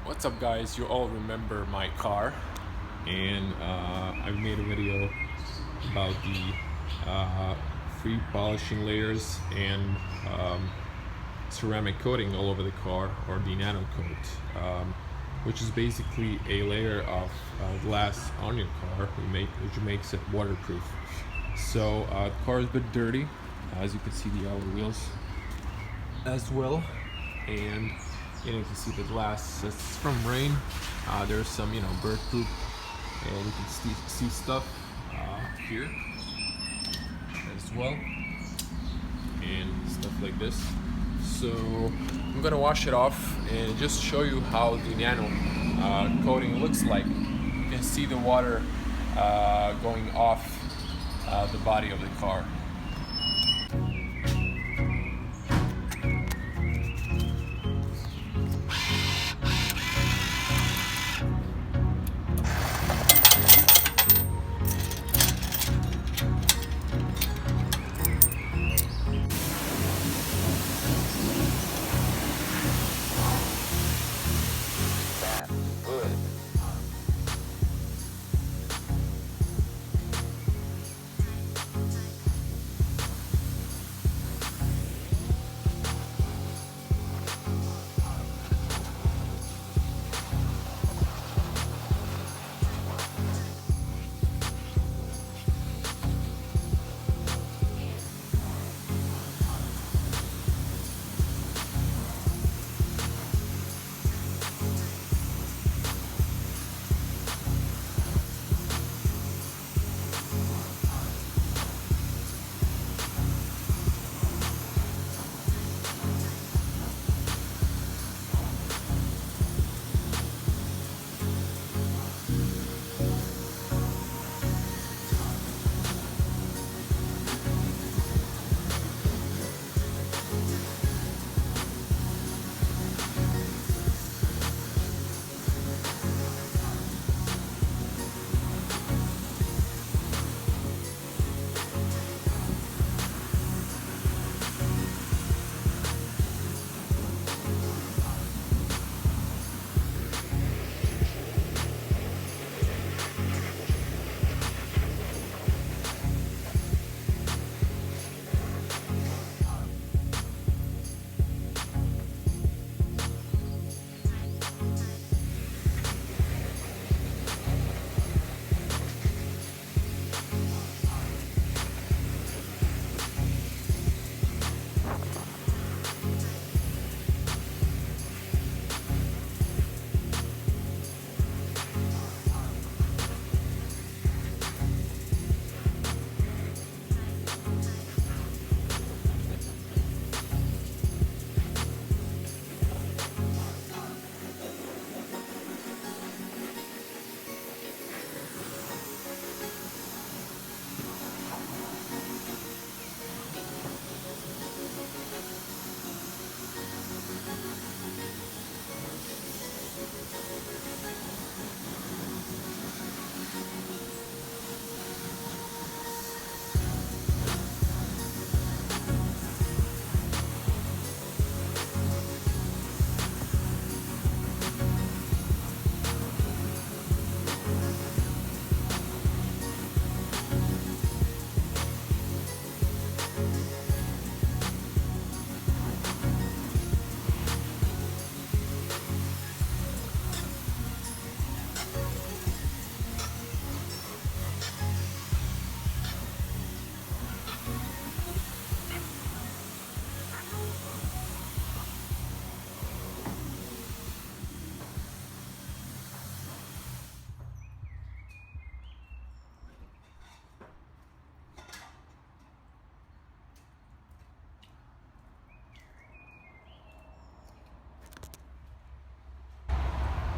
What's up, guys? You all remember my car, and I've made a video about the free polishing layers and ceramic coating all over the car, or the nano coat, which is basically a layer of glass on your car which makes it waterproof. So the car is a bit dirty, as you can see the outer wheels as well, and you can see the glass. It's from rain. There's some bird poop, and you can see stuff here as well, and stuff like this. So I'm gonna wash it off and just show you how the nano coating looks like. You can see the water going off the body of the car.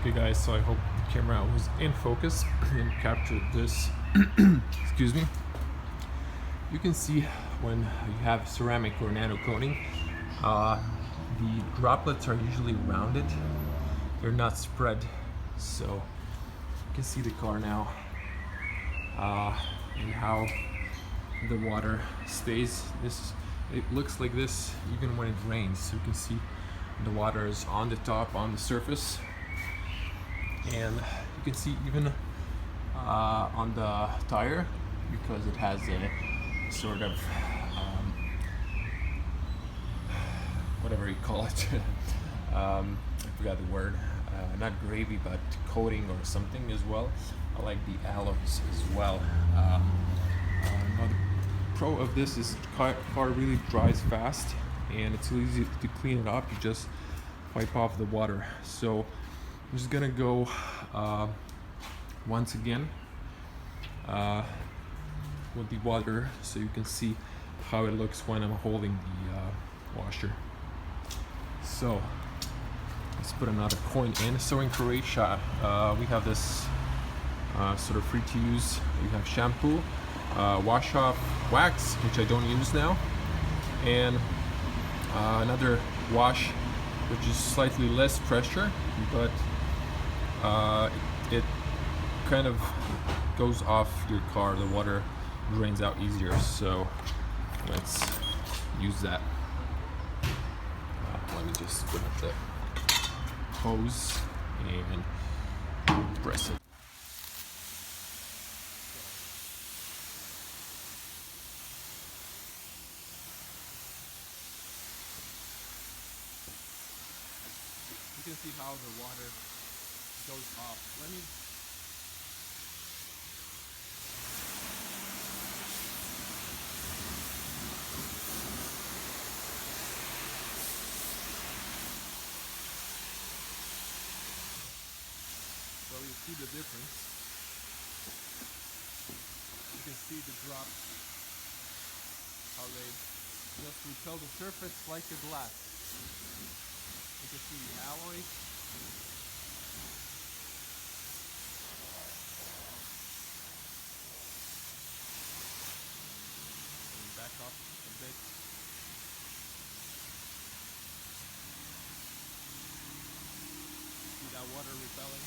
Okay, guys, so I hope the camera was in focus and captured this. Excuse me. You can see when you have ceramic or nano coating, the droplets are usually rounded. They're not spread. So you can see the car now, and how the water stays. It looks like this even when it rains. So you can see the water is on the top, on the surface. And you can see even on the tire, because it has a sort of whatever you call it. I forgot the word. Not gravy, but coating or something as well. I like the alloys as well. Now the pro of this is car really dries fast, and it's easy to clean it up. You just wipe off the water. So I'm just gonna go once again with the water, so you can see how it looks when I'm holding the washer. So let's put another coin in. So in Croatia, we have this sort of free to use. You have shampoo, wash off wax, which I don't use now, and another wash, which is slightly less pressure, but it kind of goes off your car. The water drains out easier. So let's use that. Let me just put up the hose and press it. You can see how the water goes off. Let me So you see the difference. You can see the drops, how they just repel the surface like a glass. You can see the alloy. And back up a bit. See that water repelling?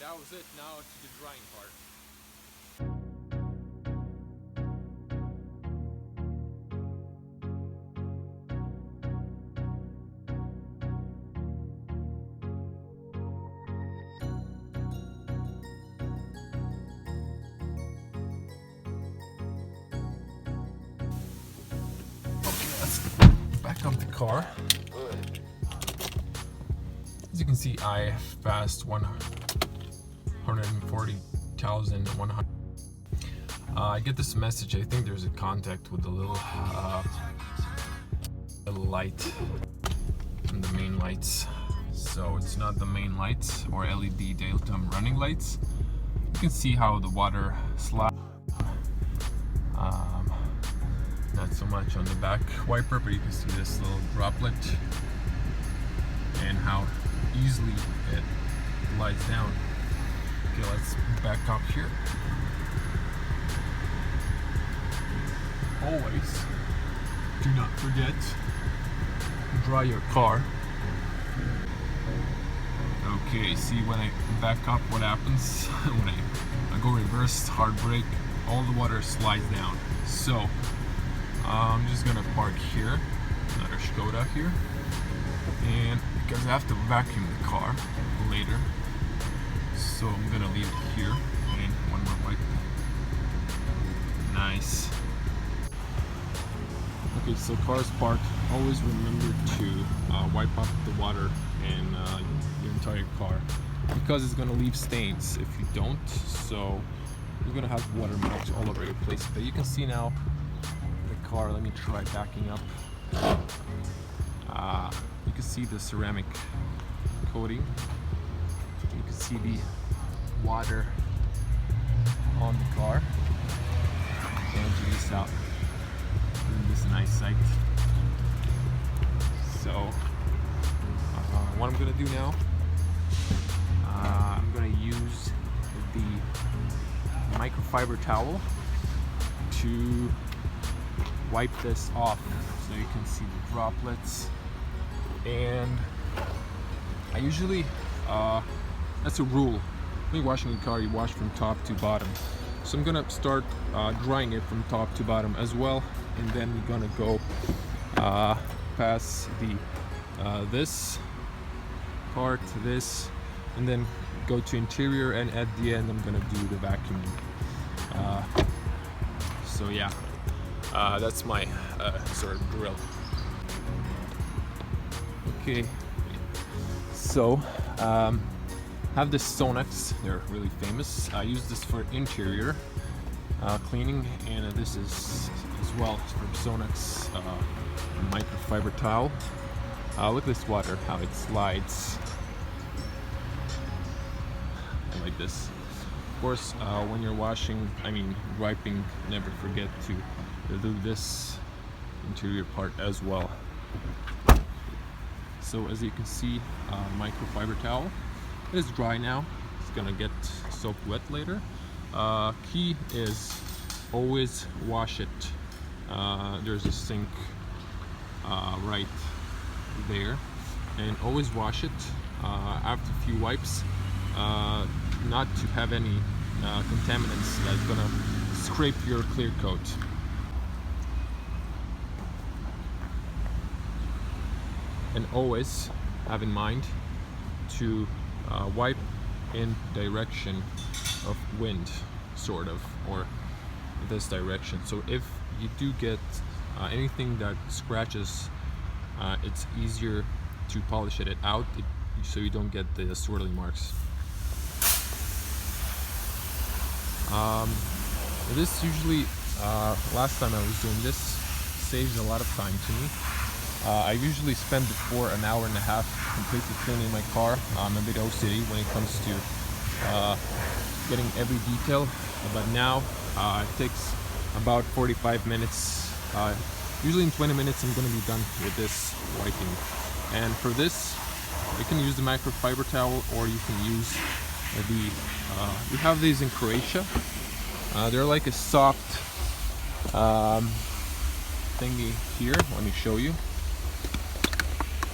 That was it. Now to the drying part. Okay, let's back up the car. As you can see, I passed 140,100. I get this message. I think there's a contact with the little light and the main lights. So it's not the main lights or LED daytime running lights. You can see how the water slides. Not so much on the back wiper, but you can see this little droplet and how easily it glides down. Okay, let's back up here. Always do not forget to dry your car. Okay, see when I back up what happens when I go reverse, hard brake, all the water slides down. So I'm just gonna park here, another Škoda here, and because I have to vacuum the car later, so I'm gonna leave it here and one more wipe. Nice. Okay, so cars parked, always remember to wipe off the water in your entire car, because it's going to leave stains if you don't. So you're going to have water marks all over the place. But you can see now the car, let me try backing up. You can see the ceramic coating. You can see the water on the car. And check this out. Isn't this a nice sight? So what I'm gonna do now, I'm gonna use the microfiber towel to wipe this off so you can see the droplets. And I usually, that's a rule, when you're washing your car, you wash from top to bottom. So I'm gonna start drying it from top to bottom as well, and then we're gonna go past the this part to this, and then go to interior, and at the end I'm gonna do the vacuuming. So yeah, that's my sort of drill. Okay, so have this Sonex, they're really famous. I use this for interior cleaning, and this is as well from Sonex, microfiber towel. Look at this water, how it slides. I like this. Of course, when you're wiping, never forget to do this interior part as well. So as you can see, microfiber towel. It is dry now. It's gonna get soaked wet later. Key is always wash it. There's a sink right there, and always wash it after a few wipes, not to have any contaminants that's gonna scrape your clear coat. And always have in mind to wipe in direction of wind, sort of, or this direction. So if you do get anything that scratches, it's easier to polish it out, so you don't get the swirling marks. This usually, last time I was doing this, saves a lot of time to me. I usually spend before an hour and a half completely cleaning my car. I'm a bit OCD when it comes to getting every detail, but now it takes about 45 minutes. Usually in 20 minutes I'm going to be done with this wiping. And for this, you can use the microfiber towel, or you can use the, we have these in Croatia. They're like a soft thingy here. Let me show you.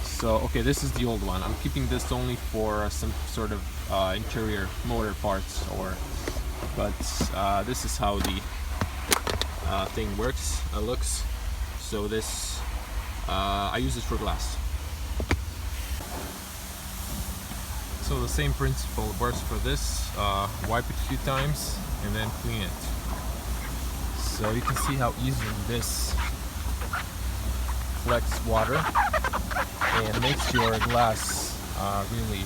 So, okay, this is the old one. I'm keeping this only for some sort of interior motor parts, but this is how the thing works, looks. So this, I use this for glass. So the same principle works for this. Wipe it a few times and then clean it. So you can see how easily this collects water and makes your glass really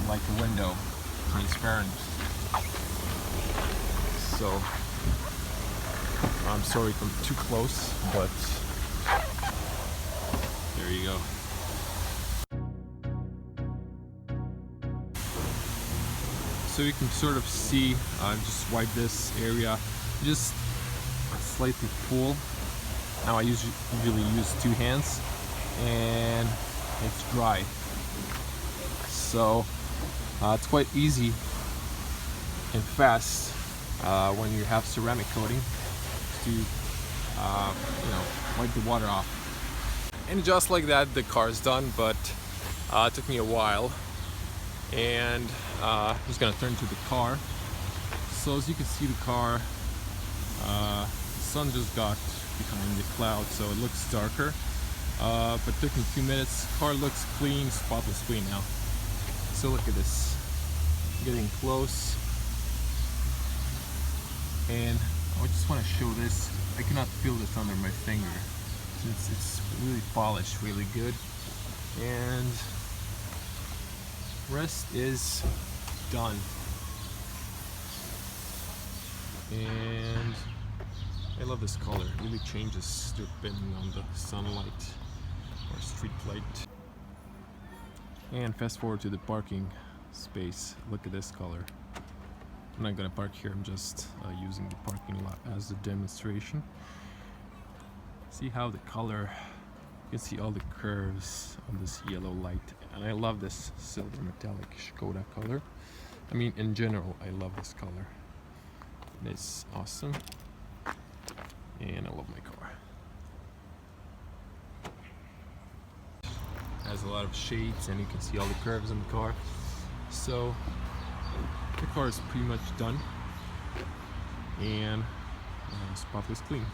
like a window, transparent. So I'm sorry if I'm too close, but there you go. So you can sort of see, just wipe this area, just slightly full. Now I usually use 2 hands, and it's dry. So it's quite easy and fast when you have ceramic coating to wipe the water off. And just like that, the car's done, but it took me a while. And I'm just gonna turn to the car. So as you can see, the car, the sun just got behind the cloud, so it looks darker. But it took me a few minutes. Car looks clean, spotless clean now. So look at this, getting close, and I just want to show this. I cannot feel this under my finger since it's really polished, really good, and rest is done. And I love this color. It really changes depending on the sunlight or street light. And fast forward to the parking space. Look at this color. I'm not gonna park here. I'm just using the parking lot as a demonstration. See how the color, you can see all the curves on this yellow light, and I love this silver metallic Škoda color. I mean, in general, I love this color. It's awesome, and I love my car. Has a lot of shades, and you can see all the curves in the car. So the car is pretty much done, and spotless clean.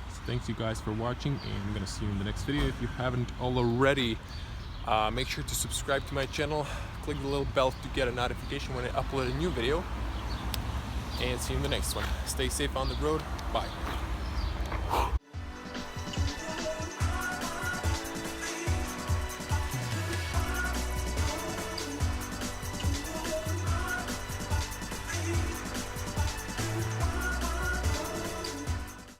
So thanks you guys for watching, and I'm gonna see you in the next video. If you haven't already, make sure to subscribe to my channel, click the little bell to get a notification when I upload a new video, and see you in the next one. Stay safe on the road. Bye.